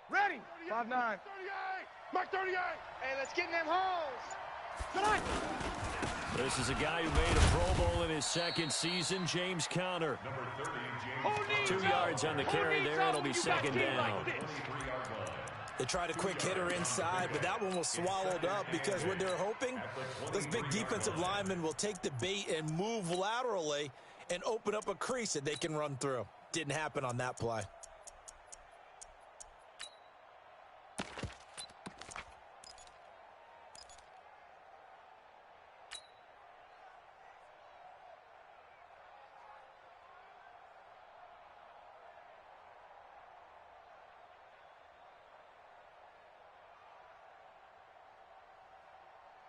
Ready. 5'9". 38. Mark 38. Hey, let's get in them holes. Tonight. This is a guy who made a Pro Bowl in his second season, James Conner. 2 yards on the carry there. It'll be second down. They tried a quick hitter inside, but that one was swallowed up because what they're hoping, those big defensive linemen will take the bait and move laterally and open up a crease that they can run through. Didn't happen on that play.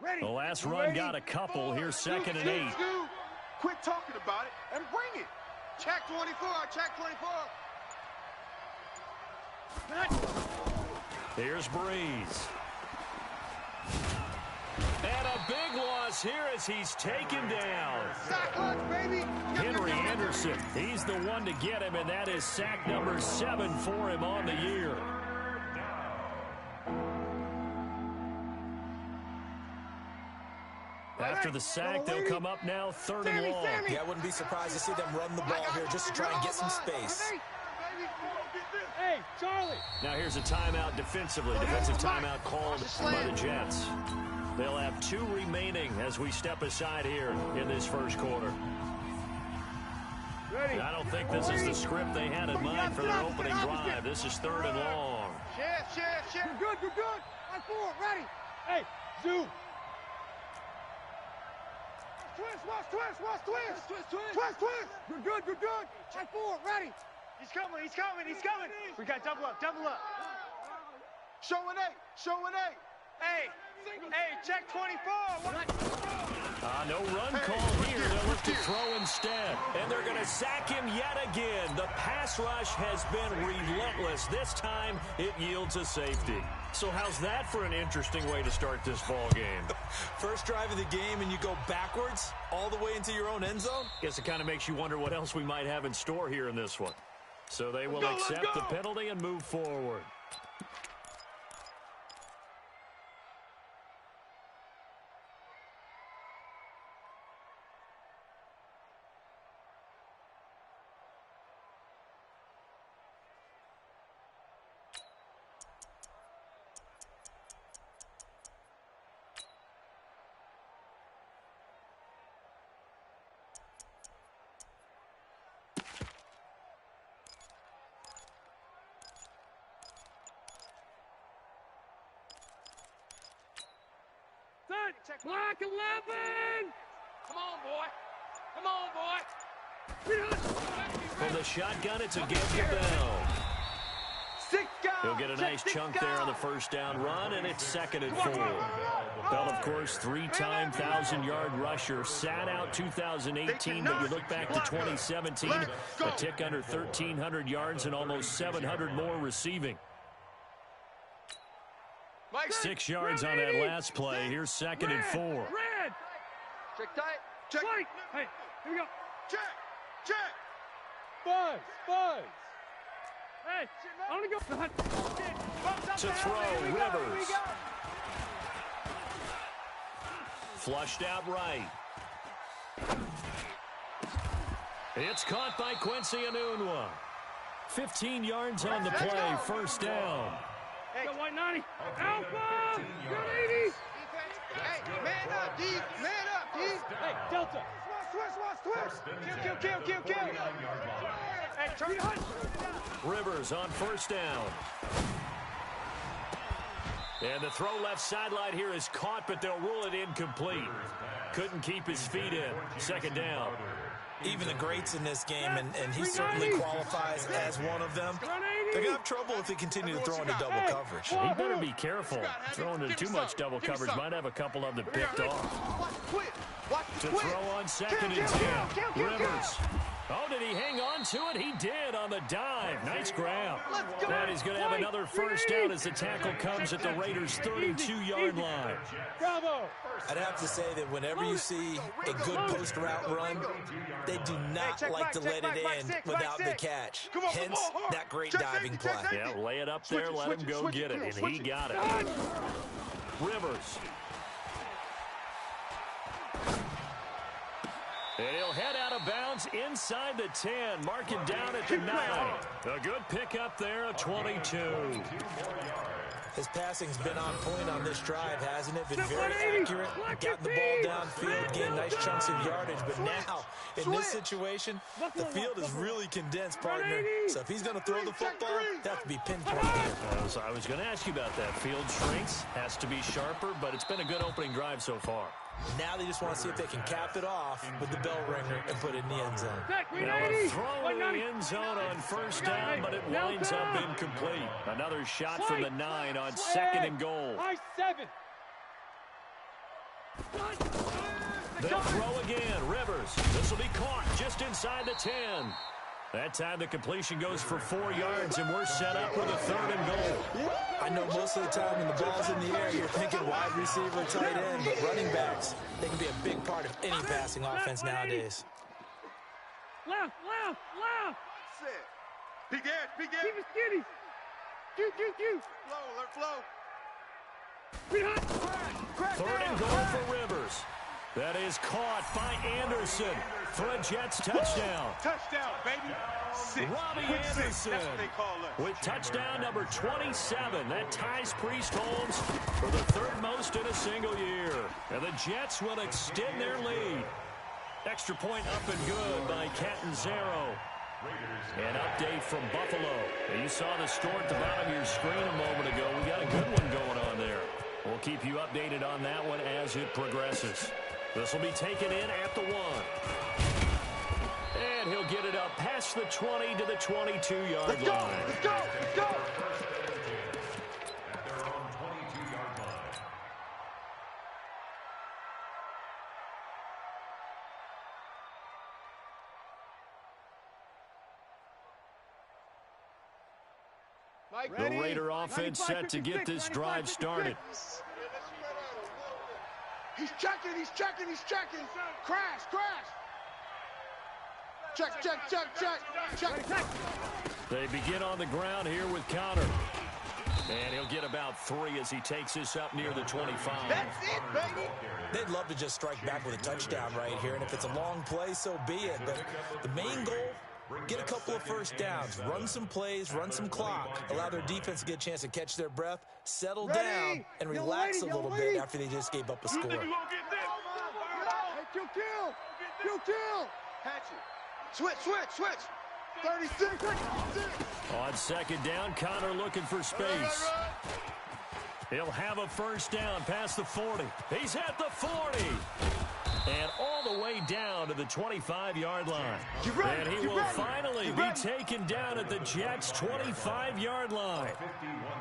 Ready. The last run got a couple. Here's second and 8. Quit talking about it and bring it. Check 24. Check 24. Here's Breeze. And a big loss here as he's taken down. Sack lunch, baby. Henry Anderson, he's the one to get him, and that is sack number 7 for him on the year. After the sack, they'll come up now 3rd and long. Yeah, I wouldn't be surprised to see them run the ball here just to try and get some space. Hey, Charlie. Now here's a timeout defensively. Defensive timeout called by the Jets. They'll have 2 remaining as we step aside here in this first quarter. Ready. I don't think this is the script they had in mind for their opening drive. This is 3rd and long. Shift. You're good. Line 4, ready. Hey, zoom. Twist. You're good. Line 4, ready. He's coming. We got double up. Show an 8. Hey, check 24. No run call here. They'll look to throw instead. And they're going to sack him yet again. The pass rush has been relentless. This time, it yields a safety. So how's that for an interesting way to start this ball game? First drive of the game and you go backwards all the way into your own end zone? Guess it kind of makes you wonder what else we might have in store here in this one. So they will accept the penalty and move forward. Block 11! Come on, boy. From the shotgun, it's a give to Bell. He'll get a nice chunk there on the first down run, and it's 2nd and 4. Bell, of course, 3-time 1,000-yard rusher. Sat out 2018, but you look back to 2017, a tick under 1,300 yards and almost 700 more receiving. 6 yards on that last play. Here's 2nd and 4. Red! Check tight. Check. White! Hey, here we go. Check. Buzz! Hey, I'm gonna go. To throw, Rivers. Flushed out right. It's caught by Quincy Enunwa. 15 yards on the play, first down. Hey, go white 90. Alpha! Good 80. Hey, man up, D. Hey, Delta. Twist. Kill. Hey, turn it. Rivers on first down. And the throw left sideline here is caught, but they'll rule it incomplete. Couldn't keep his feet in. 2nd down. Even the greats in this game, and he certainly qualifies as one of them, they're going to have trouble if they continue to throw into double coverage. He better be careful. Throwing into too much double coverage might have a couple of them picked off. To throw on 2nd and 10. Rivers. Oh, did he hang on to it? He did on the dive. Nice grab. And he's going to have another first down as the tackle comes at the Raiders' 32-yard line. Bravo. I'd have to say that whenever you see a good post route run, they do not like to let it in without the catch. Hence, that great diving play. Yeah, lay it up there, let him go get it, and he got it. Rivers. And he'll head out of bounds inside the 10, mark it down at the 9. A good pickup there, a 22. His passing's been on point on this drive, hasn't it? Been very accurate, gotten the ball downfield, gained nice chunks of yardage. But now, in this situation, the field is really condensed, partner. So if he's going to throw the football, it has to be pinpointed. I was going to ask you about that. Field shrinks, has to be sharper, but it's been a good opening drive so far. Now they just want to see if they can cap it off with the bell ringer and put it in the end zone. Now a throw in the end zone on first down, but it winds up incomplete. Another shot from the 9 on 2nd and goal. They'll throw again. Rivers. This will be caught just inside the 10. That time the completion goes for 4 yards, and we're set up with a 3rd and goal. I know most of the time when the ball's in the air, you're thinking wide receiver, tight end, but running backs, they can be a big part of any passing offense nowadays. Left. Peek it. Keep it skinny. Q. Flow. 3rd and goal for Rivers. That is caught by Anderson for a Jets touchdown. Touchdown, baby. 6. Robbie Quick 6. Anderson That's what they call us. with touchdown number 27. That ties Priest Holmes for the 3rd most in a single year. And the Jets will extend their lead. Extra point up and good by Catanzaro. An update from Buffalo. You saw the score at the bottom of your screen a moment ago. We got a good one going on there. We'll keep you updated on that one as it progresses. This will be taken in at the 1. And he'll get it up past the 20 to the 22-yard line. Let's go. The Raider offense set to get this drive started. He's checking. Crash. Check. They begin on the ground here with Connor. And he'll get about 3 as he takes this up near the 25. That's it, baby. They'd love to just strike back with a touchdown right here, and if it's a long play, so be it. But the main goal, get a couple of first downs, run some plays, run some clock, allow their defense to get a chance to catch their breath, settle down, and relax a little bit after they just gave up a score. Kill. Hatchet. Switch. 36. On 2nd down, Connor looking for space. He'll have a first down past the 40. He's at the 40. And all the way down to the 25-yard line. And he will finally be taken down at the Jets' 25-yard line.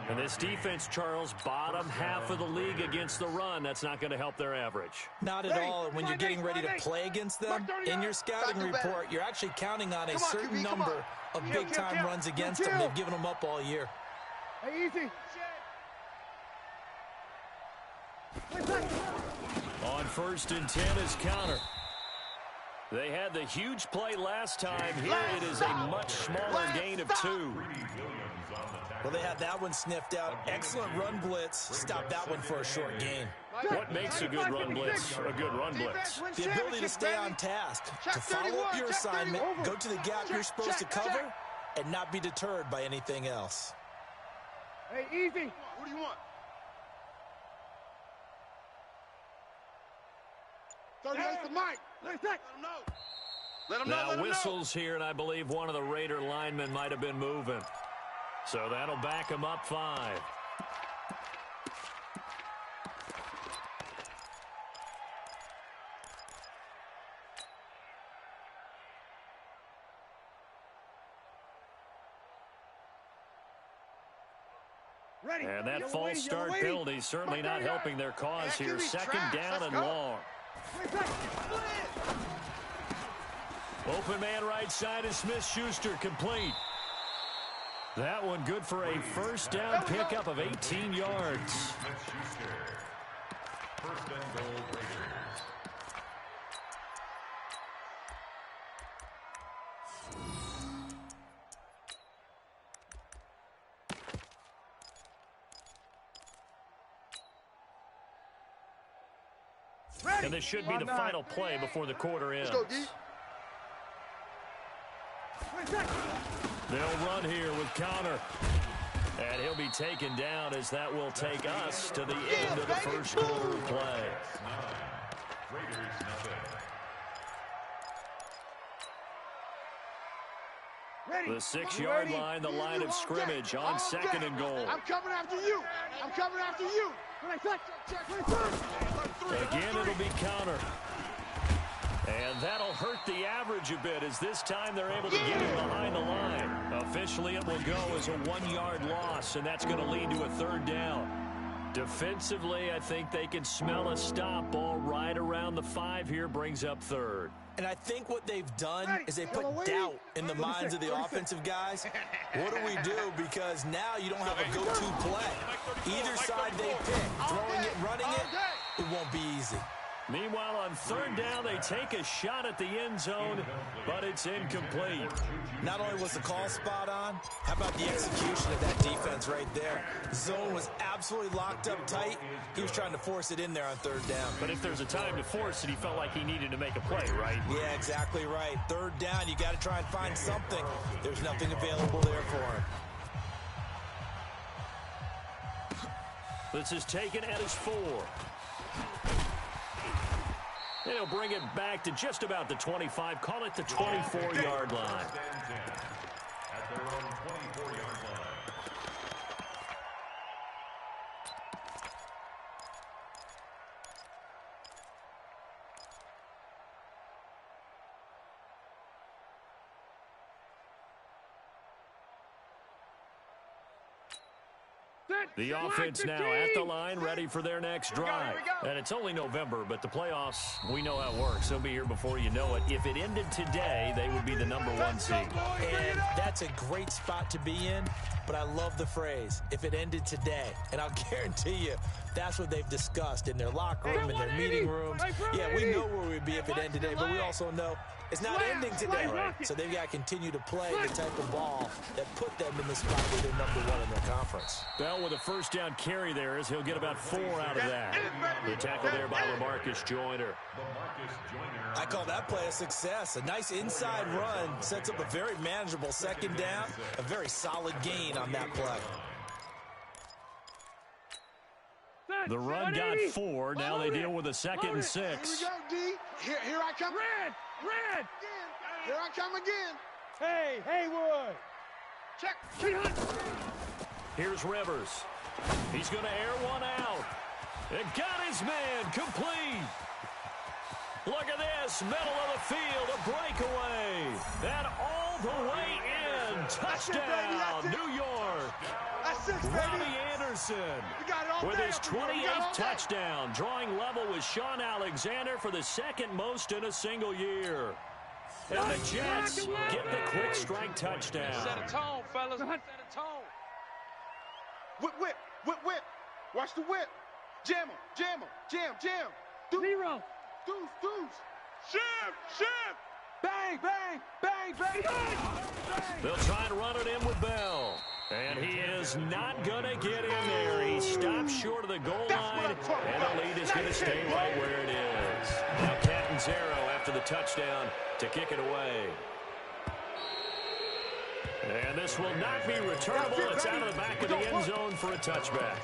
And this defense, Charles, bottom half of the league against the run. That's not going to help their average. Not at all. And when you're getting ready to play against them, in your scouting report, you're actually counting on a certain number of big-time runs against them. They've given them up all year. Hey, easy. On 1st and 10 is Connor. They had the huge play last time. Here it is a much smaller gain of 2. Well, they had that one sniffed out. Excellent run blitz. Stop that one for a short gain. What makes a good run blitz a good run blitz? The ability to stay on task, to follow up your assignment, go to the gap you're supposed to cover, and not be deterred by anything else. Hey, easy. What do you want? 38's the mic. Let him know. Now whistles here, and I believe one of the Raider linemen might have been moving. So that'll back him up 5. And that false start penalty certainly not helping their cause here. 2nd down and long. Open man right side is Smith-Schuster, complete. That one good for a first down pickup of 18 yards. Smith-Schuster. First and goal, Raiders. And this should be the final play before the quarter ends. Let's go, D. They'll run here with Connor. And he'll be taken down as that will take us to the end of the first quarter of play. Raiders nothing. The 6-yard line, the line of scrimmage on second and goal. I'm coming after you. I'm coming after you. Again, it'll be Connor. And that'll hurt the average a bit as this time they're able to get him behind the line. Officially, it will go as a 1-yard loss, and that's going to lead to a third down. Defensively, I think they can smell a stop ball right around the 5 here, brings up third. And I think what they've done is they put doubt in the minds of the offensive guys. What do we do? Because now you don't have a go-to play. Either side they pick, throwing it, running it, it won't be easy. Meanwhile, on third down, they take a shot at the end zone, but it's incomplete. Not only was the call spot on, how about the execution of that defense right there? Zone was absolutely locked up tight. He was trying to force it in there on third down. But if there's a time to force it, he felt like he needed to make a play, right? Yeah, exactly right. Third down, you got to try and find something. There's nothing available there for him. This is taken at his 4. And he'll bring it back to just about the 25. Call it the 24-yard line. At their own 24-yard line. The offense now at the line, ready for their next drive. And it's only November, but the playoffs, we know how it works. They'll be here before you know it. If it ended today, they would be the #1 seed. And that's a great spot to be in, but I love the phrase, if it ended today. And I'll guarantee you, that's what they've discussed in their locker room, in their meeting rooms. Yeah, we know where we'd be if it ended today, but we also know it's not ending today. So they've got to continue to play the type of ball that put them in the spot where they're #1 in their conference. Bell with a first down carry there as he'll get about 4 out of that. The tackle there by LaMarcus Joyner. I call that play a success. A nice inside run sets up a very manageable second down. A very solid gain on that play. The run got 4. Now they deal with a 2nd and 6. Here we go, D. Here I come. Red! Here I come again. Hey, Haywood! Check. Here's Rivers. He's going to air one out. It got his man complete. Look at this. Middle of the field. A breakaway. And all the way in. Touchdown, New York. Robbie Anderson with his 28th touchdown. Drawing level with Sean Alexander for the 2nd most in a single year. And the Jets get the quick strike touchdown. Set a tone, fellas. Set a tone. Whip. Watch the whip. Jam him. Jam. Zero. Deuce. Ship. Bang! They'll try and run it in with Bell. And he is not going to get in there. He stops short of the goal line, and the lead is going to stay right where it is. Now Catanzaro after the touchdown to kick it away. And this will not be returnable. It's out of the back of the end zone for a touchback.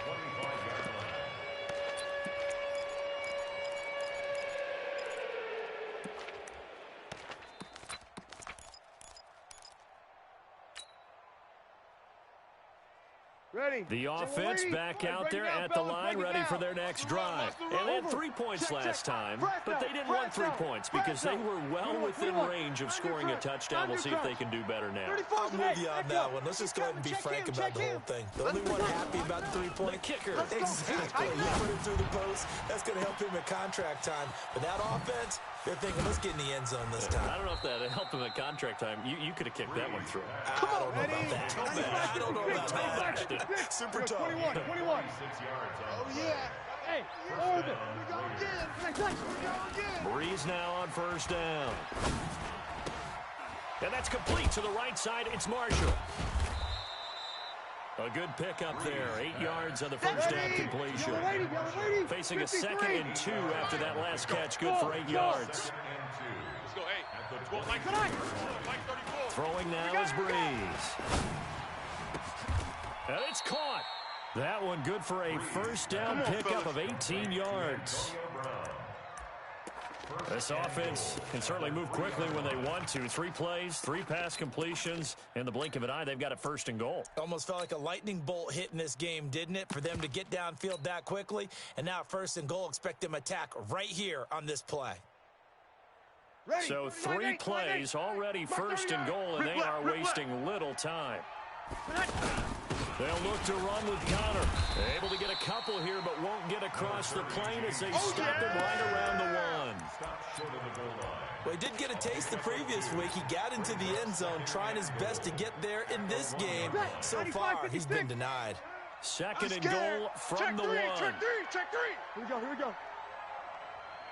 Ready. The offense back out there at the line, ready for their next drive. And they had 3 points last time, but they didn't want 3 points because they were well within range of scoring a touchdown. We'll see if they can do better now. I'm with you on that one. Let's just go ahead and be frank about the whole thing. The only one happy about the 3-point kicker. Exactly. You put it through the post. That's going to help him at contract time. But that offense, they're thinking, let's get in the end zone this time. I don't know if that helped him at contract time. You could have kicked that one through. I don't know about that. I don't know about that. Super tough. 21. Oh, yeah. Hey, hold it. We go again. Breeze now on first down. And that's complete to the right side. It's Marshall. A good pickup there. 8 yards on the first down completion. Facing a 2nd and 2 after that last catch. Good for 8 yards. Let's go, hey. Throwing now is Breeze. And it's caught. That one good for a first down pickup of 18 yards. This offense can certainly move quickly when they want to. 3 plays, 3 pass completions. In the blink of an eye, they've got it 1st and goal. Almost felt like a lightning bolt hit in this game, didn't it? For them to get downfield that quickly. And now 1st and goal, expect them to attack right here on this play. So 3 plays, already 1st and goal, and they are wasting little time. They'll look to run with Connor. Able to get a couple here, but won't get across the plane as they stop it right around the 1. Well, he did get a taste the previous week. He got into the end zone, trying his best to get there in this game. So far, he's been denied. 2nd and goal from the 1. Check 3. Here we go.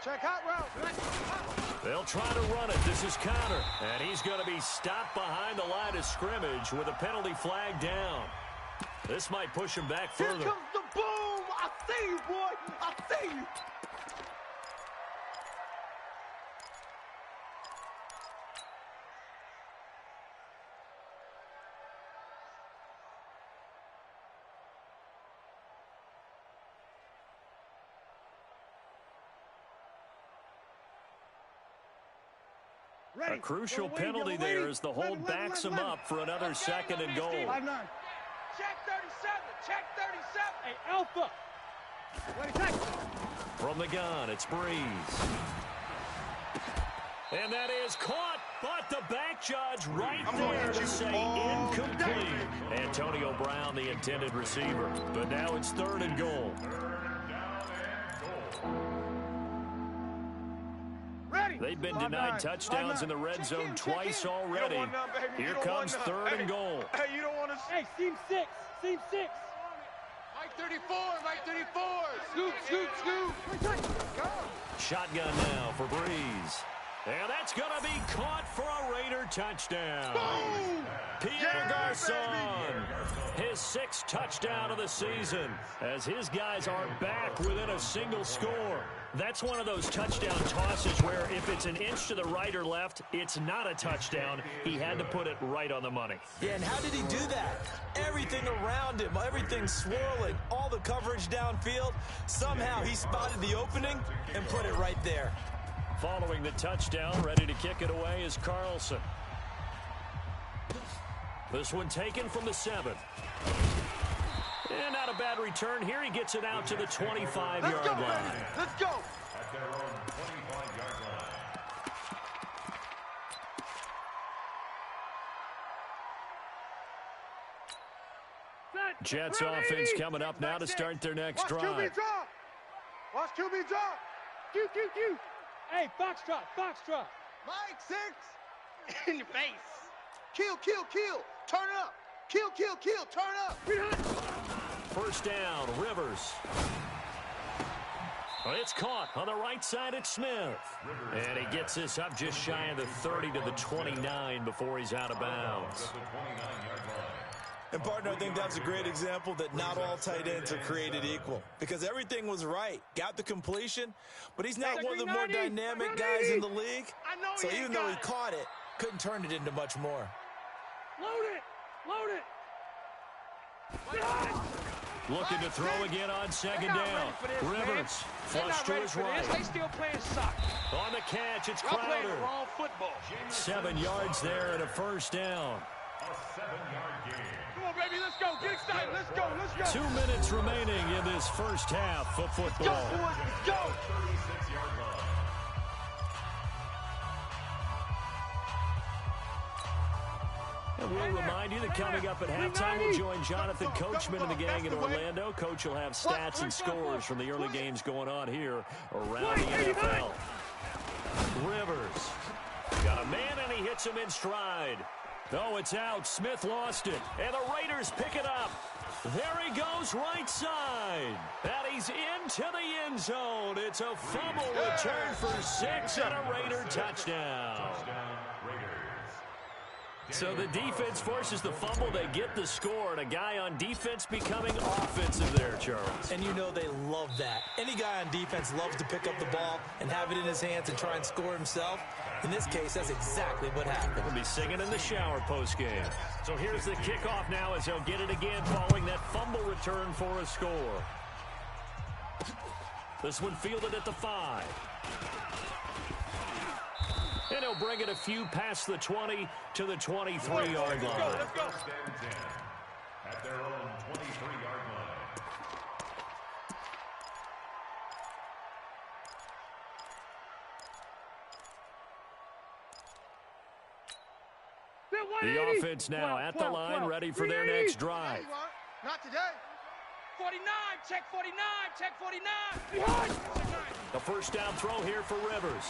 Check hot route. They'll try to run it. This is Connor, and he's going to be stopped behind the line of scrimmage with a penalty flag down. This might push him back further. Here comes the boom. I see you, boy. I see you. A crucial penalty there as the hold backs him up for another 2nd and goal. 5-9. Check 37. Check 37. Hey, Alpha. From the gun, it's Breeze. And that is caught, but the back judge right there to say incomplete. Antonio Brown, the intended receiver. But now it's 3rd and goal. They've been denied touchdowns in the red zone twice already. Here comes 3rd and goal. Hey, you don't want to... Hey, seam 6. Seam 6. Mike 34. Mike 34. Scoop, scoop, scoop. Shotgun now for Breeze. And that's going to be caught for a Raider touchdown. Boom! Pierre Garçon, his 6th touchdown of the season, as his guys are back within a single score. That's one of those touchdown tosses where if it's an inch to the right or left, it's not a touchdown. He had to put it right on the money. Yeah, and how did he do that? Everything around him, everything swirling, all the coverage downfield. Somehow he spotted the opening and put it right there. Following the touchdown, ready to kick it away is Carlson. This one taken from the 7. And not a bad return here. He gets it out to the 25-yard line. Baby. Let's go. At their own 25-yard line. Jets offense coming up now to start their next drive. Watch QB drop. Q. Hey, Foxtrot. Mike 6. In your face. Kill. Turn up. Kill. Turn up. First down, Rivers. Well, it's caught on the right side at Smith. And he gets this up just shy of the 30 to the 29 before he's out of bounds. And, partner, I think that was a great example that not all tight ends are created equal. Because everything was right. Got the completion, but he's not one of the more dynamic guys in the league. So even though he caught it, couldn't turn it into much more. Load it. Looking to throw again on 2nd down. Rivers flush to his right. They still playing soccer. On the catch, it's Y'all playing the Crowder. wrong football. 7 yards there and a first down. A 7-yard gain. Come on, baby, let's go. Get excited. Let's go. 2 minutes remaining in this first half of football. Go, boys. Let's go. And we'll remind you that coming up at halftime, we'll join Jonathan Coachman and the gang in Orlando. Coach will have stats and scores from the early games going on here around the NFL. Rivers got a man, and he hits him in stride. Oh, it's out. Smith lost it, and the Raiders pick it up. There he goes, right side. And he's into the end zone. It's a fumble return for 6 and a Raider touchdown. So the defense forces the fumble. They get the score, and a guy on defense becoming offensive there, Charles. And you know they love that. Any guy on defense loves to pick up the ball and have it in his hands and try and score himself. In this case, that's exactly what happened. We'll be singing in the shower postgame. So here's the kickoff now as they'll get it again following that fumble return for a score. This one fielded at the 5. And he'll bring it a few past the 20 to the 23-yard line. Let's go. At their own 23-yard line. The offense now at the line, ready for their next drive. Not today. 49, check 49, check 49. The first down throw here for Rivers.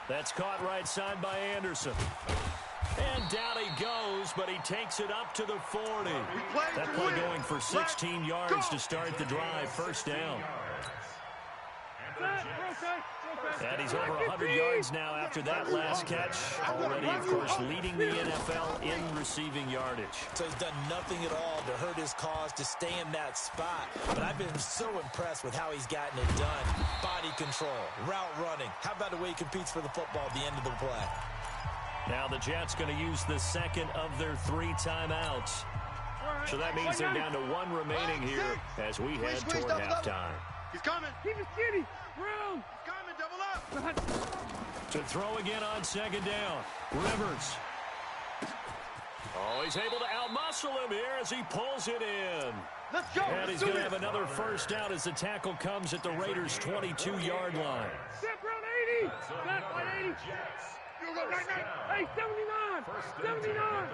That's caught right side by Anderson. And down he goes, but he takes it up to the 40. That play going for 16 yards to start the drive. First down. And he's over 100 yards now after that last catch. Already, of course, leading the NFL in receiving yardage. So he's done nothing at all to hurt his cause, to stay in that spot. But I've been so impressed with how he's gotten it done. Body control, route running. How about the way he competes for the football at the end of the play? Now the Jets going to use the second of their 3 timeouts. So that means they're down to 1 remaining here as we head toward halftime. He's coming. Keep it skinny. Round. He's coming. Double up. To throw again on second down. Rivers. Oh, he's able to outmuscle him here as he pulls it in. Let's go. And he's going to have another first down as the tackle comes at the Raiders' 22-yard line. Step round 80. Step line 80. Hey, 79. 79.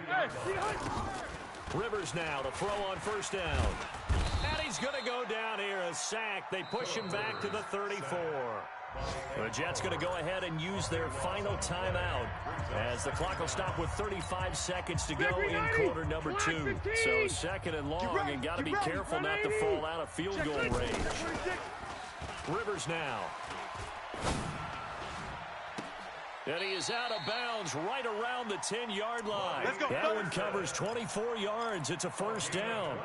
Hey. Rivers now to throw on first down. And he's going to go down here, a sack. They push him back to the 34. The Jets going to go ahead and use their final timeout as the clock will stop with 35 seconds to go in quarter number 2. So second and long, and got to be careful not to fall out of field goal range. Rivers now. And he is out of bounds right around the 10-yard line. That one covers 24 yards. It's a first down.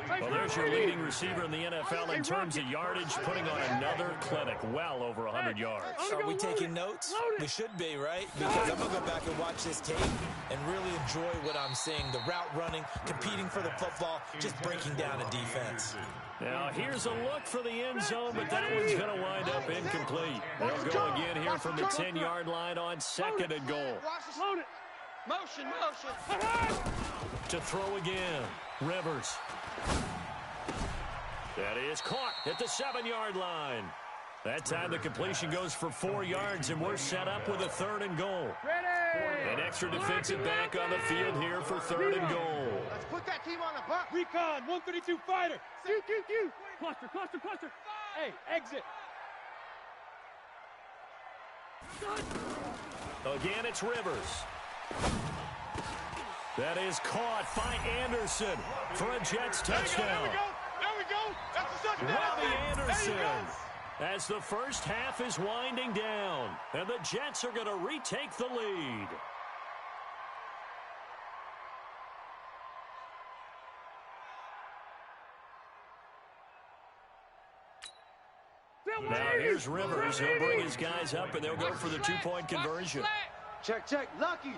Well, there's your leading receiver in the NFL in terms of yardage, putting on another clinic, well over 100 yards. Are we taking notes? We should be, right? Because I'm going to go back and watch this tape and really enjoy what I'm seeing. The route running, competing for the football, just breaking down a defense. Now, here's a look for the end zone, but that one's going to wind up incomplete. They'll go again here from the 10-yard line on second and goal. Motion, motion. To throw again, Rivers. That is caught at the 7-yard line. That time the completion goes for 4 yards, and we're set up with a third and goal. An extra defensive back on the field here for third and goal. Let's put that team on the buck. Recon, 132 fighter. Q. Cluster. Hey, exit. Again, it's Rivers. That is caught by Anderson for a Jets touchdown. There we go. That's the second down. Robbie Anderson. There he goes. As the first half is winding down, and the Jets are going to retake the lead. Now here's Rivers. He'll bring his guys up, and they'll go for the 2-point conversion. Check. Lucky.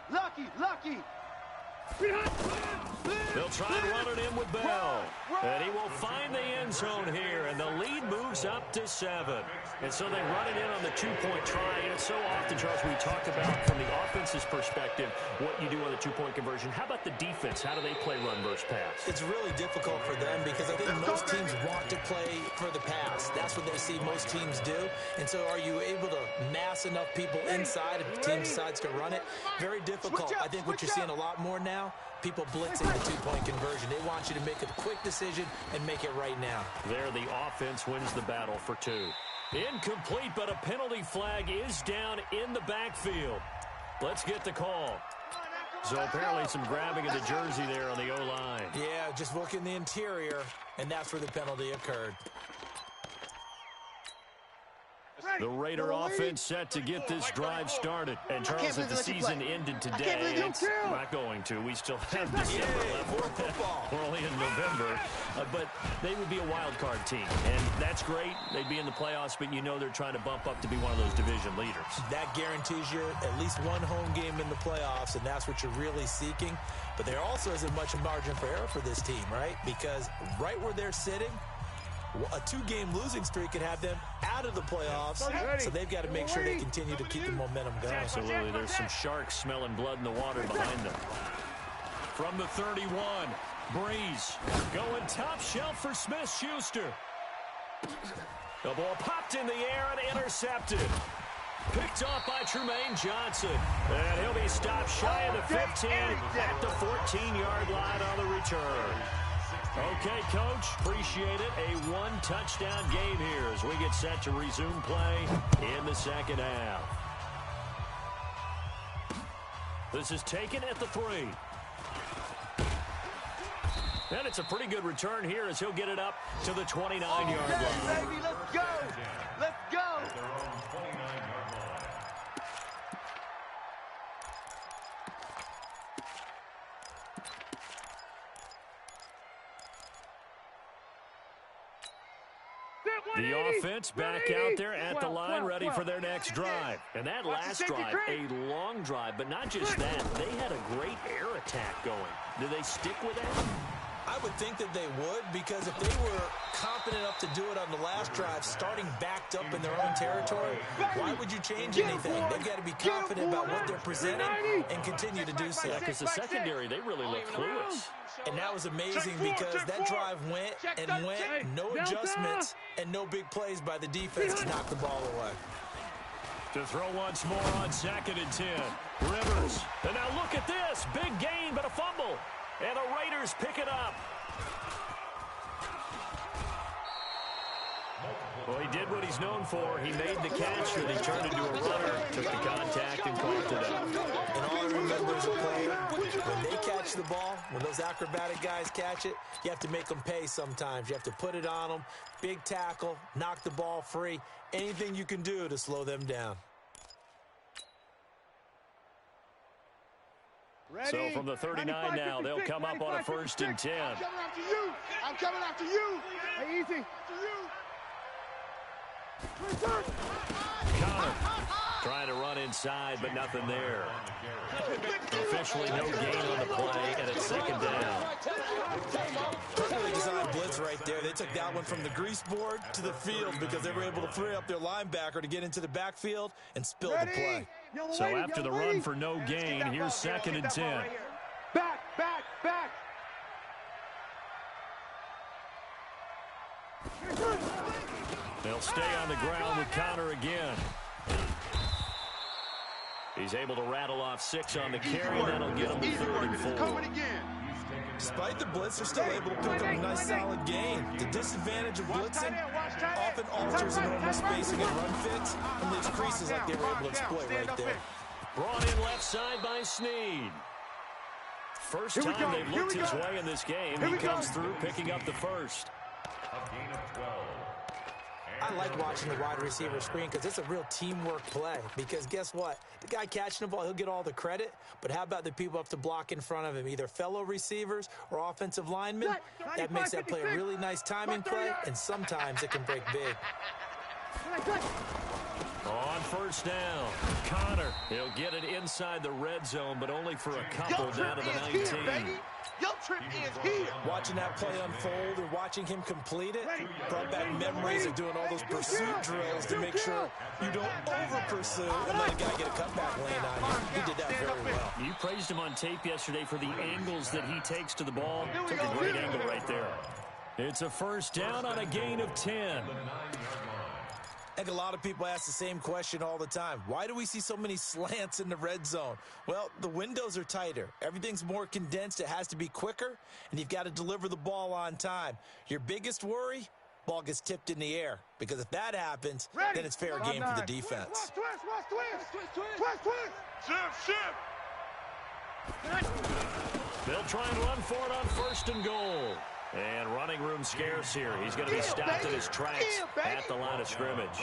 They'll try and run it in with Bell. And he will find the end zone here, and the lead moves up to 7. And so they run it in on the 2-point try. And it's so often, Charles, we talked about from the offense's perspective what you do on the 2-point conversion. How about the defense? How do they play run versus pass? It's really difficult for them because I think most teams want to play for the pass. that's what they see most teams do. And so are you able to mass enough people inside if the team decides to run it? Very difficult. I think what you're seeing a lot more now, people blitzing the two-point conversion. They want you to make a quick decision and make it right now. There, the offense wins the battle for 2. Incomplete, but a penalty flag is down in the backfield. Let's get the call. So apparently some grabbing of the jersey there on the O-line. Yeah, just look in the interior, and that's where the penalty occurred. The Raider offense set to get this drive started. And Charles, if the season ended today, it's not going to. We still have December left. We're only in November. But they would be a wild card team. And that's great. They'd be in the playoffs, but you know they're trying to bump up to be one of those division leaders. That guarantees you at least one home game in the playoffs, and that's what you're really seeking. But there also isn't much margin for error for this team, right? Because right where they're sitting, a 2-game losing streak could have them out of the playoffs, so they've got to make sure they continue to keep the momentum going. Absolutely. There's some sharks smelling blood in the water behind them. From the 31, Breeze going top shelf for Smith-Schuster. The ball popped in the air and intercepted. Picked off by Trumaine Johnson. And he'll be stopped shy of the 15 at the 14-yard line on the return. Okay, Coach, appreciate it. A one-touchdown game here as we get set to resume play in the second half. This is taken at the 3. And it's a pretty good return here as he'll get it up to the 29-yard line. Baby, let's go. Let's go. The offense back out there at the line, ready for their next drive. And that last drive, a long drive, but not just that. They had a great air attack going. Do they stick with that? I would think that they would, because if they were confident enough to do it on the last drive, starting backed up in their own territory, why would you change anything? They've got to be confident about what they're presenting and continue to do so. Yeah, because the secondary, they really look clueless. And that was amazing because that drive went and went, no adjustments, and no big plays by the defense to knock the ball away. To throw once more on 2nd and 10. Rivers. And now look at this. Big gain, but a fumble. And the Raiders pick it up. Well, he did what he's known for. He made the catch, and he turned into a runner, took the contact, and caught it up. And all I remember as a player, when they catch the ball, when those acrobatic guys catch it, you have to make them pay sometimes. You have to put it on them, big tackle, knock the ball free, anything you can do to slow them down. Ready? So from the 39 now, they'll come up on a 1st and 10. I'm coming after you. I'm coming after you. Hey, easy. After you. Connor trying to run inside, but nothing there. Officially no gain on the play, and it's 2nd down. Perfectly designed blitz right there. They took that one from the grease board to the field because they were able to free up their linebacker to get into the backfield and spill the play. So after the run for no gain, here's 2nd and 10. Back, back, back. They'll stay on the ground with Connor again. He's able to rattle off 6 on the carry, and that'll get him to 3rd and 4. Despite the blitz, they're still able to pick up a nice solid gain. The disadvantage of blitzing often alters the normal spacing and run fits and leaves creases like they were able to exploit right there. Brought in left side by Snead. First time they've looked his way in this game. He comes through picking up the first. A gain of 12. I like watching the wide receiver screen because it's a real teamwork play. Because guess what? The guy catching the ball, he'll get all the credit. But how about the people up to block in front of him? Either fellow receivers or offensive linemen. That makes that play a really nice timing play, and sometimes it can break big. On 1st down, Connor. He'll get it inside the red zone, but only for a couple down to the 19. Your trip is here. Watching that play unfold and watching him complete it brought back memories of doing all those pursuit drills to make sure you don't over-pursue and let a guy get a cutback lane on you. He did that very well. You praised him on tape yesterday for the angles that he takes to the ball. Took a great angle right there. It's a first down on a gain of 10. I think a lot of people ask the same question all the time. Why do we see so many slants in the red zone? Well, the windows are tighter. Everything's more condensed. It has to be quicker, and you've got to deliver the ball on time. Your biggest worry? Ball gets tipped in the air. Because if that happens, then it's fair game for the defense. They'll try and run for it on first and goal. And running room scarce here. He's going to be stopped in his tracks at the line of scrimmage.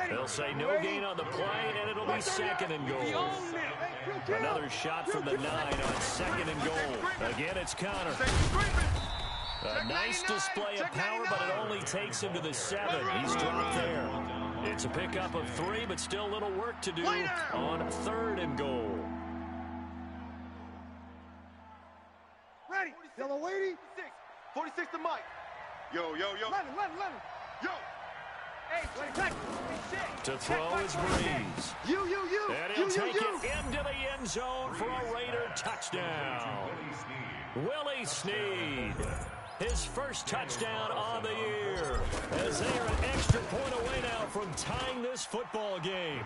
They'll say no gain on the play, and it'll be second and goal. Another shot from the 9 on second and goal. Again, it's Connor. A nice display of power, but it only takes him to the 7. He's dropped there. It's a pickup of 3, but still a little work to do on third and goal. Ready. Yellow lady. 46 to Mike. Yo. Let him. Yo. Hey, to throw is Breeze. And he'll take it into the end zone for a Raider touchdown. Willie Snead. His first touchdown on the year. As they are an extra point away now from tying this football game.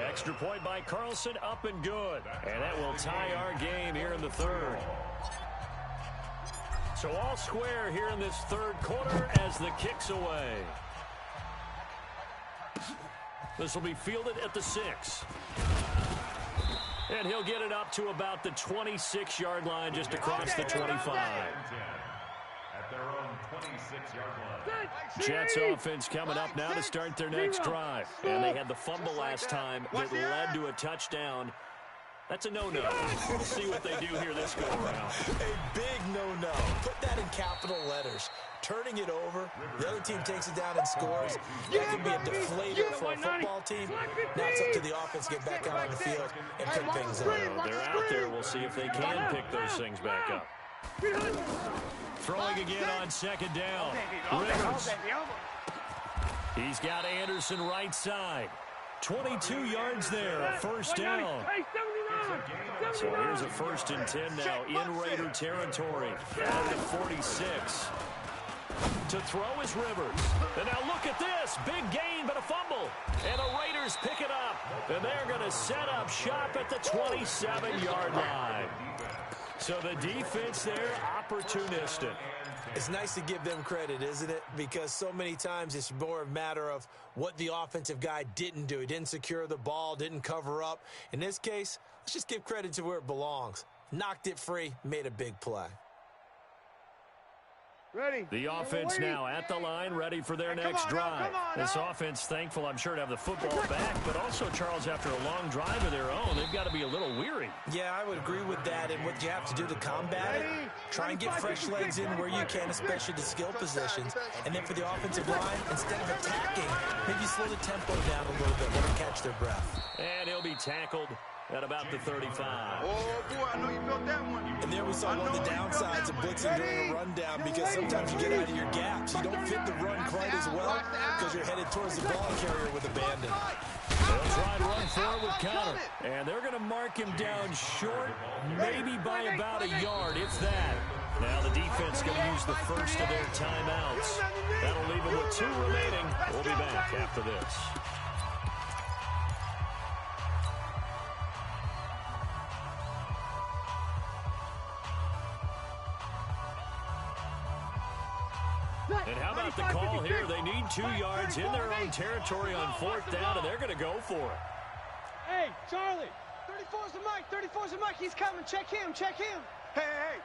Extra point by Carlson, up and good. And that will tie our game here in the third. So all square here in this third quarter as the kick's away. This will be fielded at the 6. And he'll get it up to about the 26-yard line, just across the 25. At their own 26-yard line. Jets offense coming up now to start their next drive. And they had the fumble last time that led to a touchdown. That's a no-no. We'll see what they do here this go-around. A big no-no. Put that in capital letters. Turning it over, the other team takes it down and scores. That can be a deflator for a football team. Now it's up to the offense to get back out on the field and pick things up. They're out there. We'll see if they can pick those things back up. Throwing again on second down. Rivers. He's got Anderson right side. 22 yards there, first down. So here's a 1st and 10 now in Raider territory. At the 46. To throw is Rivers. And now look at this. Big gain, but a fumble. And the Raiders pick it up. And they're going to set up shop at the 27-yard line. So the defense there, opportunistic. It's nice to give them credit, isn't it? Because so many times it's more a matter of what the offensive guy didn't do. He didn't secure the ball, didn't cover up. In this case, let's just give credit to where it belongs. Knocked it free, made a big play. Ready. The offense now at the line, ready for their next drive. This offense thankful, I'm sure, to have the football back, but also, Charles, after a long drive of their own, they've got to be a little weary. Yeah, I would agree with that, and what you have to do to combat it, try and get fresh legs in where you can, especially the skill positions, and then for the offensive line, instead of attacking, maybe slow the tempo down a little bit, let them catch their breath. And he'll be tackled at about the 35. Oh, boy, I know you felt that one. And there we saw one of the downsides of blitzing during a rundown, because sometimes you get out of your gaps. You don't fit the run quite as well because you're headed towards the ball carrier with abandon. They'll try to run forward with Connor. And they're going to mark him down short, maybe by about a yard, if that. Now the defense going to use the first of their timeouts. That'll leave them with 2 remaining. We'll be back after this. And how about the call here? They need 2 yards in their own territory on 4th down, and they're going to go for it. Hey, Charlie. 34's the Mike. He's coming. Check him. Hey.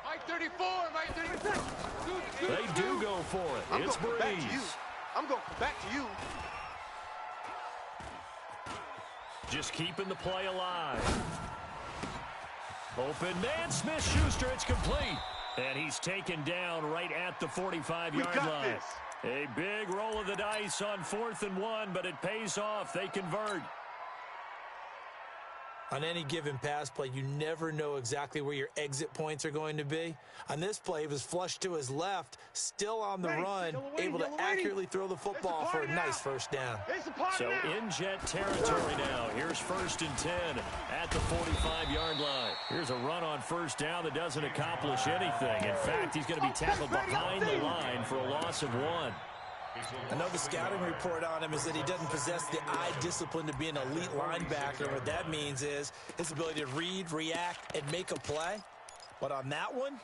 Mike 34, Mike 34. They do go for it. It's Breeze. I'm going back to you. Just keeping the play alive. Open man, Smith-Schuster. It's complete. And he's taken down right at the 45-yard line. This. A big roll of the dice on 4th and 1, but it pays off. They convert. On any given pass play, you never know exactly where your exit points are going to be. On this play, he was flushed to his left, still on the run, able to accurately throw the football for a nice first down. So in Jet territory now. Here's 1st and 10 at the 45-yard line. Here's a run on first down that doesn't accomplish anything. In fact, he's going to be tackled behind the line for a loss of 1. I know the scouting report on him is that he doesn't possess the eye discipline to be an elite linebacker. What that means is his ability to read, react, and make a play. But on that one,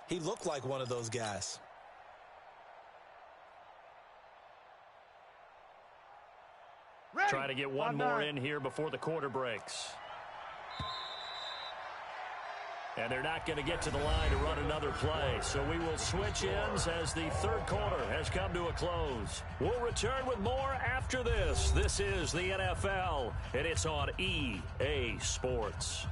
he looked like one of those guys. Try to get one more in here before the quarter breaks. And they're not going to get to the line to run another play. So we will switch ends as the third quarter has come to a close. We'll return with more after this. This is the NFL, and it's on EA Sports.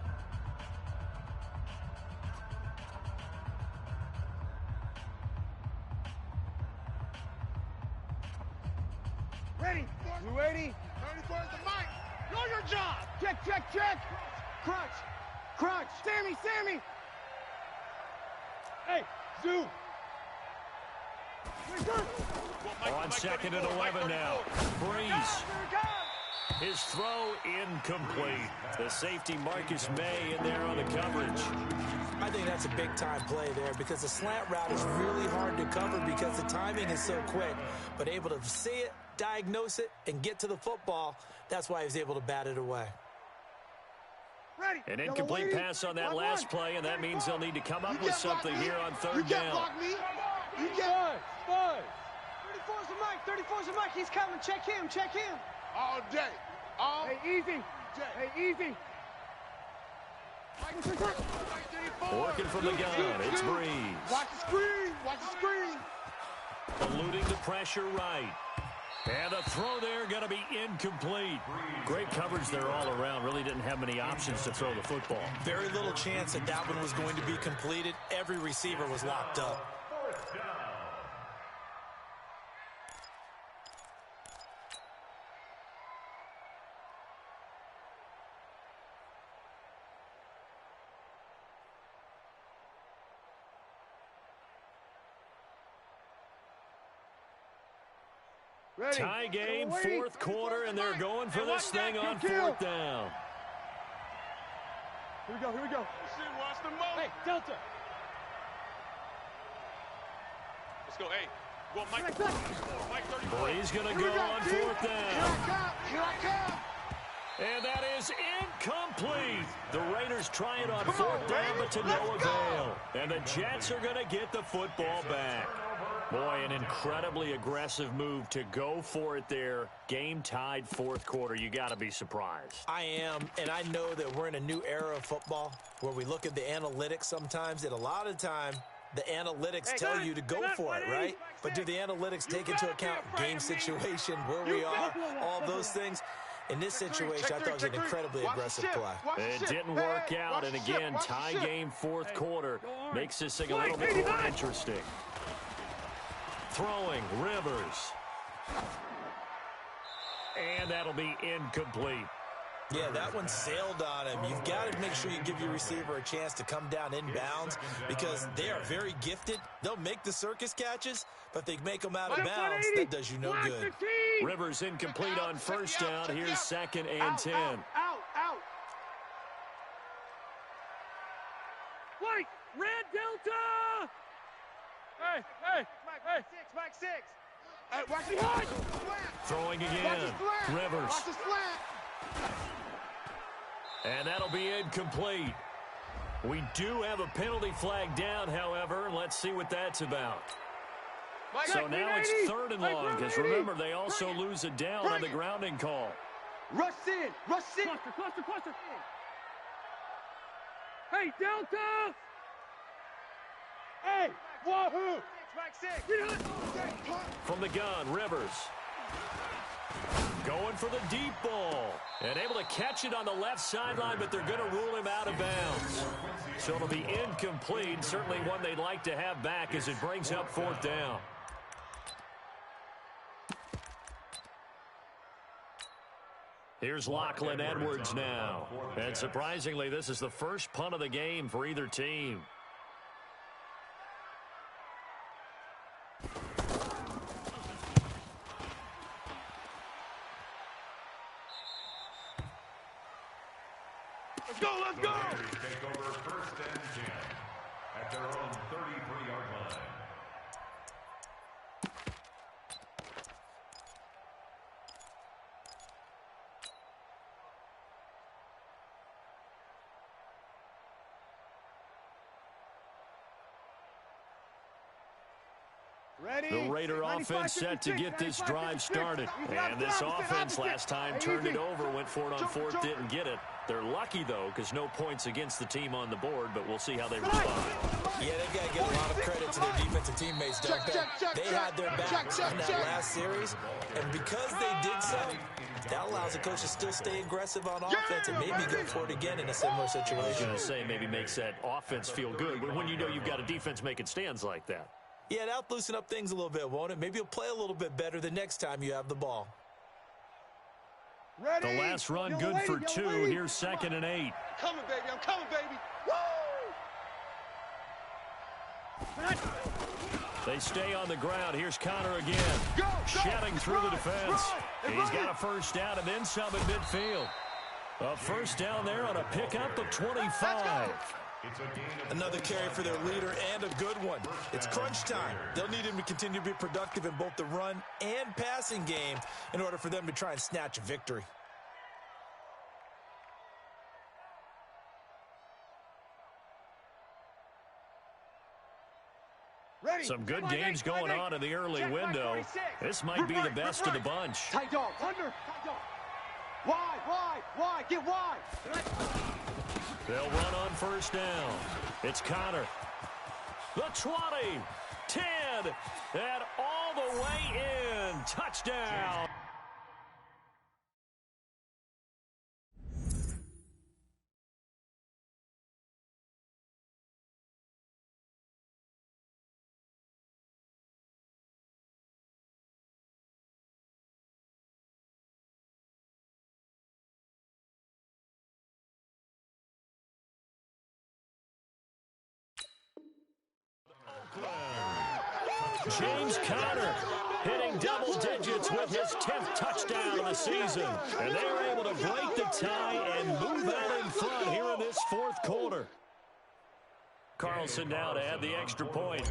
Ready. You ready? 34 is the mic. Know your job. Check, check, check. Crunch. Crunch. Sammy, Sammy. Hey, zoom. On 2nd and 11 now. Breeze. His throw incomplete. The safety Marcus May in there on the coverage. I think that's a big-time play there because the slant route is really hard to cover because the timing is so quick. But able to see it, diagnose it, and get to the football, that's why he was able to bat it away. An incomplete pass on that last play, and that means they'll need to come up with something here on third down. You can't. Five. 34's the mic. 34's the mic. He's coming. Check him. Check him. All day. All Hey, easy. day. Hey, easy. Working from the gun, it's Breeze. Watch the screen. Watch the screen. Eluding the pressure right. And the throw there going to be incomplete. Great coverage there all around. Really didn't have many options to throw the football. Very little chance that that one was going to be completed. Every receiver was locked up. Ready. Tie game, Ready. fourth quarter, and they're going for this thing on fourth down. Here we go. Here we go. Watch the moment. Hey, Delta. Let's go. Hey, go Mike. Mike 34. Breeze going to go on fourth down. Here I come. And that is incomplete. The Raiders try it on fourth down, but to no avail. And the Jets are going to get the football back. Boy, an incredibly aggressive move to go for it there. Game tied fourth quarter. You got to be surprised. I am, and I know that we're in a new era of football where we look at the analytics sometimes, and a lot of time the analytics tell you to go for it, right? But do the analytics take into account game situation, where we are, all those things? In this situation, I thought it was an incredibly aggressive play. It didn't work out, and again, tie game fourth quarter makes this thing a little bit more interesting. Throwing, Rivers. And that'll be incomplete. Yeah, that one sailed on him. You've got to make sure you give your receiver a chance to come down inbounds because they are very gifted. They'll make the circus catches, but if they make them out of bounds, that does you no good. Rivers incomplete on first down. Here's 2nd and 10. Out. White. Red Delta. Hey. Mike 6. Hey, watch the slant. Throwing Watch again. the slant. Rivers. Watch the slant. And that'll be incomplete. We do have a penalty flag down, however. Let's see what that's about. So now it's 3rd and long, because remember, they also lose it down on the grounding call. Rush in. Cluster. Hey, Delta. Hey, wahoo. Mike 6. From the gun, Rivers. Going for the deep ball. And able to catch it on the left sideline, but they're going to rule him out of bounds. So it'll be incomplete. Certainly one they'd like to have back as it brings up fourth down. Here's Lachlan Edwards now. And surprisingly, this is the first punt of the game for either team. Let's go, let's go! Take over first and 10 at their own 33-yard line. The Raider offense set to get this drive started. And this offense last time turned it over, went for it on fourth, didn't get it. They're lucky, though, because no points against the team on the board, but we'll see how they respond. Yeah, they've got to give a lot of credit to their defensive teammates, don't they? They had their backs in that last series, and because they did so, that allows the coach to still stay aggressive on offense and maybe go for it again in a similar situation. I was going to say maybe makes that offense feel good, but when you know you've got a defense making stands like that. Yeah, that'll loosen up things a little bit, won't it? Maybe you'll play a little bit better the next time you have the ball. The last run good for 2. Here's 2nd and 8. I'm coming, baby. I'm coming, baby. Woo! They stay on the ground. Here's Connor again. Shedding through the defense. He's got a first down and then some at midfield. A first down there on a pickup of 25. Another carry for their leader and a good one. It's crunch time. They'll need him to continue to be productive in both the run and passing game in order for them to try and snatch a victory. Some good games going on in the early window. This might be the best of the bunch. Tight dog, under. Wide, get wide. They'll run on first down. It's Connor. The 20, 10, and all the way in. Touchdown. James Conner hitting double digits with his 10th touchdown of the season. And they were able to break the tie and move out in front here in this fourth quarter. Carlson now to add the extra point.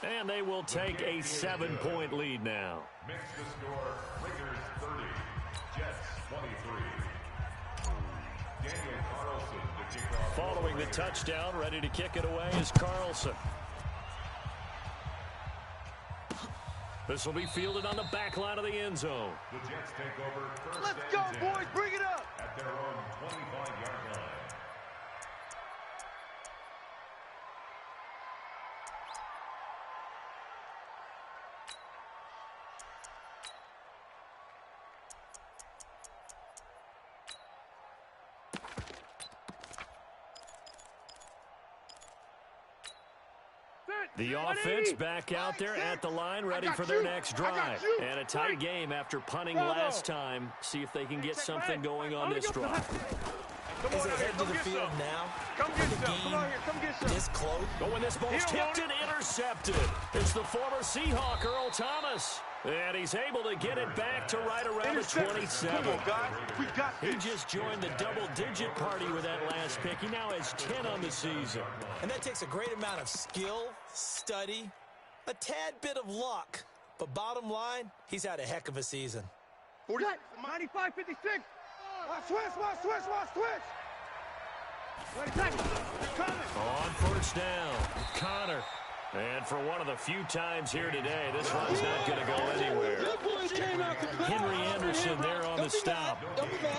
And they will take a 7-point lead now. Makes the score, Raiders 30, Jets 23. Daniel Carlson to kick off. Following the touchdown, ready to kick it away is Carlson. This will be fielded on the back line of the end zone. The Jets take over first Let's and go, 10 boys. Bring it up. at their own 25-yard line. The offense back out there at the line, ready for their next drive. And a tight game after punting last time. See if they can get something going on this drive. As they head to the field now, Come get the some. game Come on here. Come get some. this close. But when this ball's tipped and intercepted, it's the former Seahawk, Earl Thomas. And he's able to get it back to right around the 27. Come on, guys. We got He this. just joined the double-digit party with that last pick. He now has 10 on the season. And that takes a great amount of skill, study, a tad bit of luck. But bottom line, he's had a heck of a season. 95-56. Watch switch. Wait a second. They're coming. On first down, Connor. And for one of the few times here today, this run's not going to go anywhere. Henry Anderson there on the stop.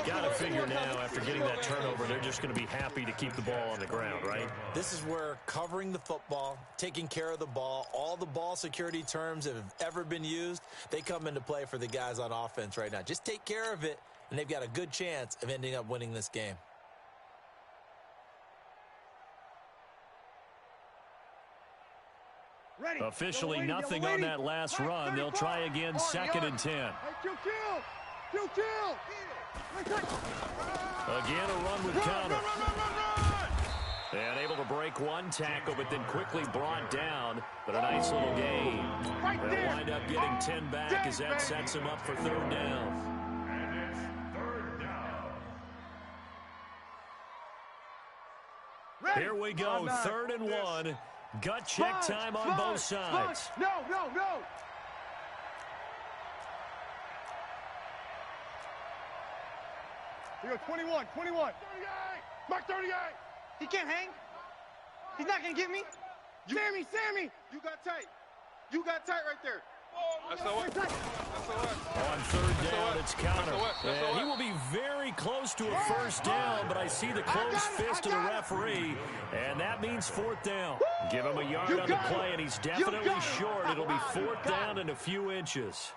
Got to figure now, after getting that turnover, they're just going to be happy to keep the ball on the ground, right? This is where covering the football, taking care of the ball, all the ball security terms that have ever been used, they come into play for the guys on offense right now. Just take care of it, and they've got a good chance of ending up winning this game. Officially nothing on that last run. They'll try again, 2nd and 10. Again, a run with Connor. And able to break one tackle, but then quickly brought down. But a nice little gain. They'll wind up getting 10 back as that sets them up for 3rd down. And it's 3rd down. Here we go, 3rd and 1. Gut check time on both sides. No. Here we go, 21. 38. Mark 38. He can't hang. He's not going to get me. Sammy. You got tight. right there. That's the one. On 3rd down, it's Connor. And he will be very close to a 1st down, but I see the closed fist of the referee, and that means 4th down. Give him a yard on the play, and he's definitely short. It'll be 4th down and a few inches.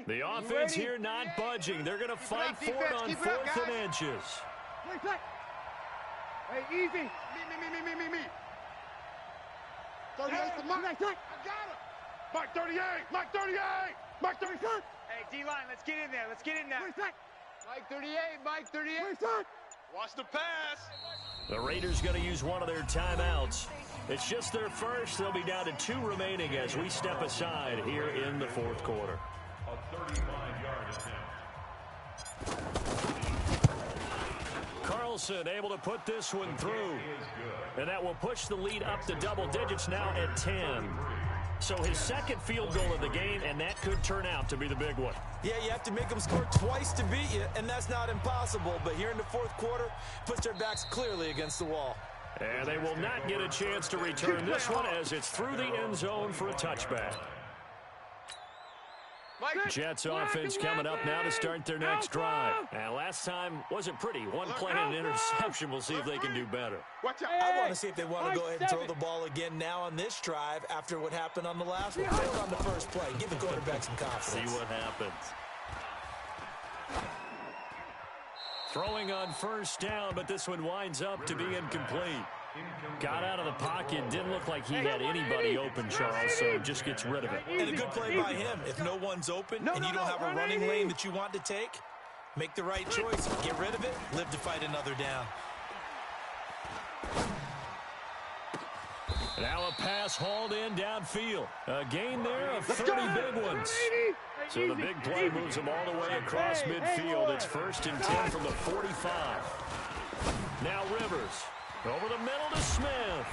The offense here not budging. They're going to fight for it on 4th and inches. Hey, easy. Me. 38 to Mike. I got him. Mike 38. Mike 38. Hey, D-line, let's get in there. Mike 38. Watch the pass. The Raiders going to use one of their timeouts. It's just their first. They'll be down to 2 remaining as we step aside here in the 4th quarter. A 35-yard attempt. Carlson able to put this one through. And that will push the lead up to double digits now at 10. So his 2nd field goal of the game, and that could turn out to be the big one. Yeah, you have to make them score twice to beat you, and that's not impossible. But here in the 4th quarter, puts their backs clearly against the wall. And they will not get a chance to return this one as it's through the end zone for a touchback. Jets offense coming up now to start their next drive. And last time wasn't pretty. One play and an interception. We'll see if they can do better. I want to see if they want to go ahead and throw the ball again now on this drive after what happened on the last one. Failed on the first play. Give the quarterback some confidence. See what happens. Throwing on 1st down, but this one winds up to be incomplete. Got out of the pocket. Didn't look like he had anybody open, Charles, so just gets rid of it. And a good play by him. If no one's open and you don't have a running lane that you want to take, make the right choice. Get rid of it. Live to fight another down. Now a pass hauled in downfield. A gain there of 30 big ones. So the big play moves them all the way across midfield. It's 1st and 10 from the 45. Now Rivers. Over the middle to Smith.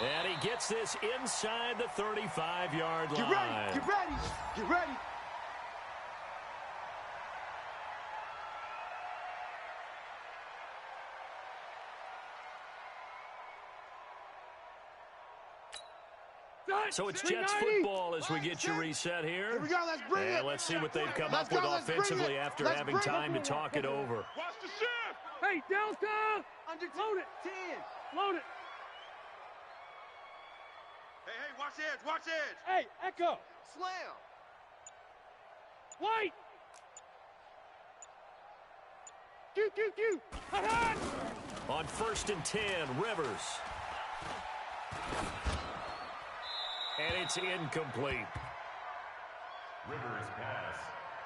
And he gets this inside the 35-yard line. Get ready. So it's Jets football as we get you reset here. Here we go, let's bring it. And let's see what they've come up with offensively after having time to talk it over. Watch the shift. Hey, Delta! Load it! 10. Load it! Hey, watch edge. Hey, Echo! Slam. White! Q! Hot! On 1st and 10, Rivers. And it's incomplete. Rivers pass.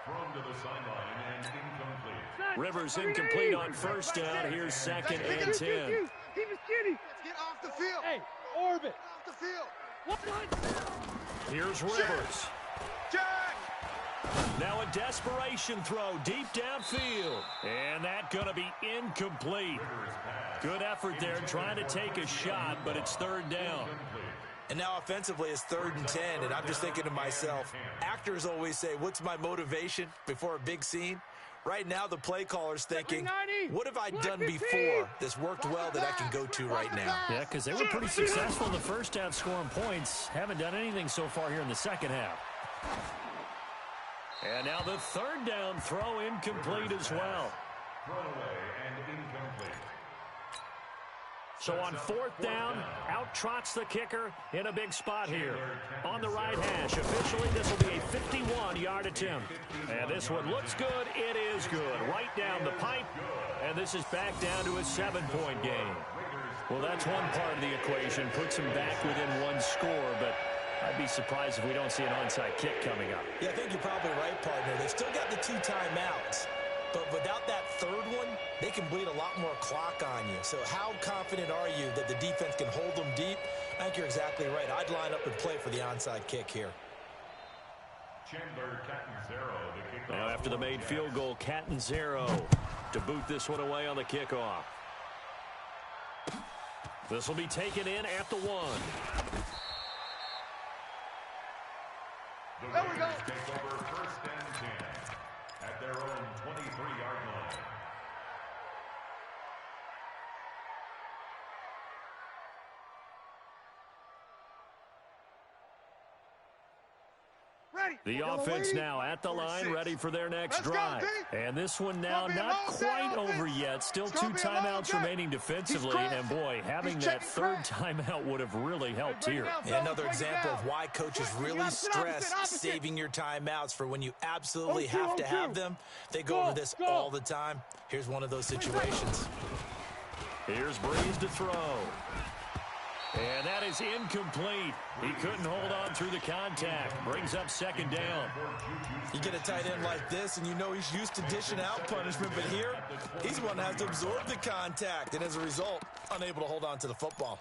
Thrown to the sideline and incomplete. Rivers incomplete on 1st down. Here's 2nd and 10. Keep it skinny! Let's get off the field. Hey, orbit! Off the field. What? Here's Rivers. Jack. Now a desperation throw deep downfield. And that's going to be incomplete. Good effort there trying to take a shot, but it's 3rd down. And now offensively it's 3rd and 10, and I'm just thinking to myself, actors always say, what's my motivation before a big scene? Right now the play caller's thinking, what have I done before that's worked well that I can go to right now? Yeah, because they were pretty successful in the first half scoring points. Haven't done anything so far here in the second half. And now the 3rd down throw incomplete as well. Throwaway and incomplete. So on fourth down, out trots the kicker in a big spot here. On the right hash, officially this will be a 51-yard attempt. And this one looks good. It is good. Right down the pipe. And this is back down to a 7-point game. Well, that's one part of the equation. Puts them back within one score, but I'd be surprised if we don't see an onside kick coming up. Yeah, I think you're probably right, partner. They've still got the 2 timeouts. But without that third one, they can bleed a lot more clock on you. So how confident are you that the defense can hold them deep? I think you're exactly right. I'd line up and play for the onside kick here. Chandler Catanzaro, the kickoff. Now after the made field goal, Catanzaro to boot this one away on the kickoff. This will be taken in at the 1. The Raiders take over first and 10 at their own 23-yard line. Ready. The offense now at the line, ready for their next drive. And this one now not quite over yet. Still 2 timeouts remaining defensively. And boy, having that third timeout would have really helped here. Yeah, another example of why coaches really stress saving your timeouts for when you absolutely have to have them. They go over this all the time. Here's one of those situations. Here's Breeze to throw. And that is incomplete. He couldn't hold on through the contact. Brings up second down. You get a tight end like this, and you know he's used to dishing out punishment, but here, he's one that has to absorb the contact, and as a result, unable to hold on to the football.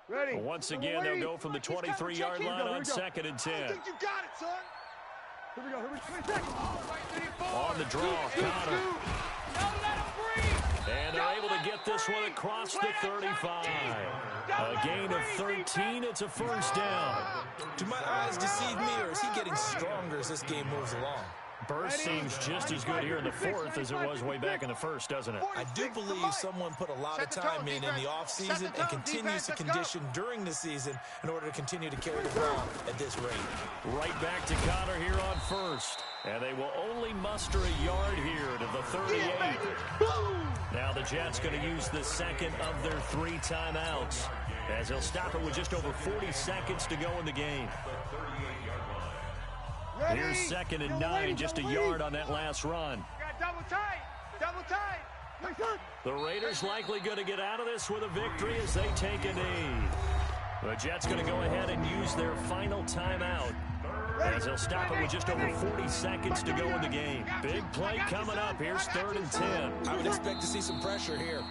Ready. Well, once again, they'll go from the 23-yard line on second and 10. I think you got it, son. Here we go. On the draw, Connor. And they're able to get this one across the 35. A gain of 13. It's a first down. Do my eyes deceive me, or is he getting stronger as this game moves along? Burst seems just as good here in the fourth as it was way back in the first, doesn't it? I do believe someone put a lot of time in the offseason and continues to condition during the season in order to continue to carry the ball at this rate. Right back to Connor here on first. And they will only muster a yard here to the 38. Now the Jets going to use the second of their 3 timeouts, as they'll stop it with just over 40 seconds to go in the game. Here's second and 9, just a yard on that last run. Double tight. The Raiders likely going to get out of this with a victory as they take a knee. The Jets going to go ahead and use their final timeout, as they'll stop it with just over 40 seconds to go in the game. Big play coming up. Here's third and 10. I would expect to see some pressure here.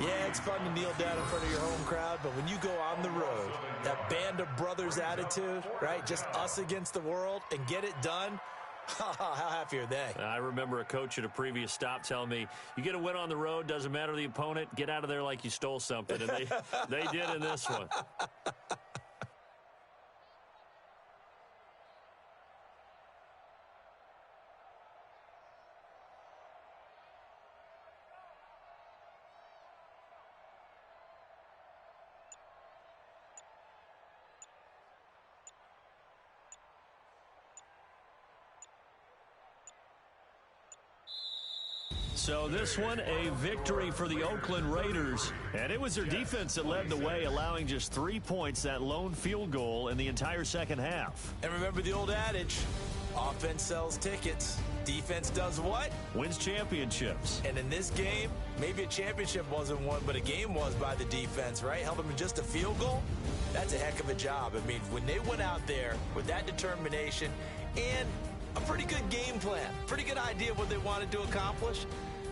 Yeah, it's fun to kneel down in front of your home crowd, but when you go on the road, that band of brothers attitude, right, just us against the world, and get it done, how happy are they? I remember a coach at a previous stop telling me, you get a win on the road, doesn't matter the opponent, get out of there like you stole something, and they did in this one. So this one, a victory for the Oakland Raiders. And it was their defense that led the way, allowing just 3 points, that lone field goal in the entire second half. And remember the old adage, offense sells tickets. Defense does what? Wins championships. And in this game, maybe a championship wasn't won, but a game was by the defense, right? Held them in just a field goal. That's a heck of a job. I mean, when they went out there with that determination and a pretty good game plan, pretty good idea of what they wanted to accomplish,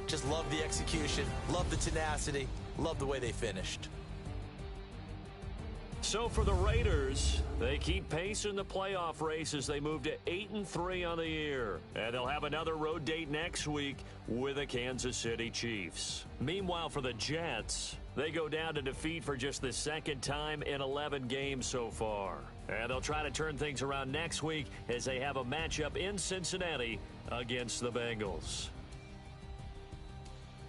just love the execution, love the tenacity, love the way they finished. So for the Raiders, they keep pace in the playoff race as they move to 8-3 on the year. And they'll have another road date next week with the Kansas City Chiefs. Meanwhile, for the Jets, they go down to defeat for just the second time in 11 games so far. And they'll try to turn things around next week as they have a matchup in Cincinnati against the Bengals.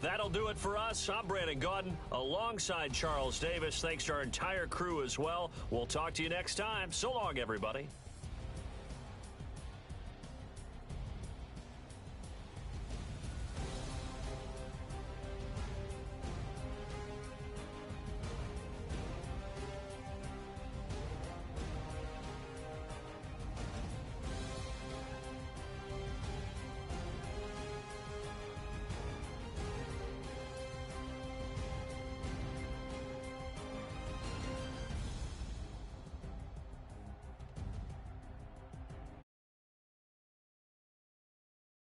That'll do it for us. I'm Brandon Gaudin alongside Charles Davis. Thanks to our entire crew as well. We'll talk to you next time. So long, everybody.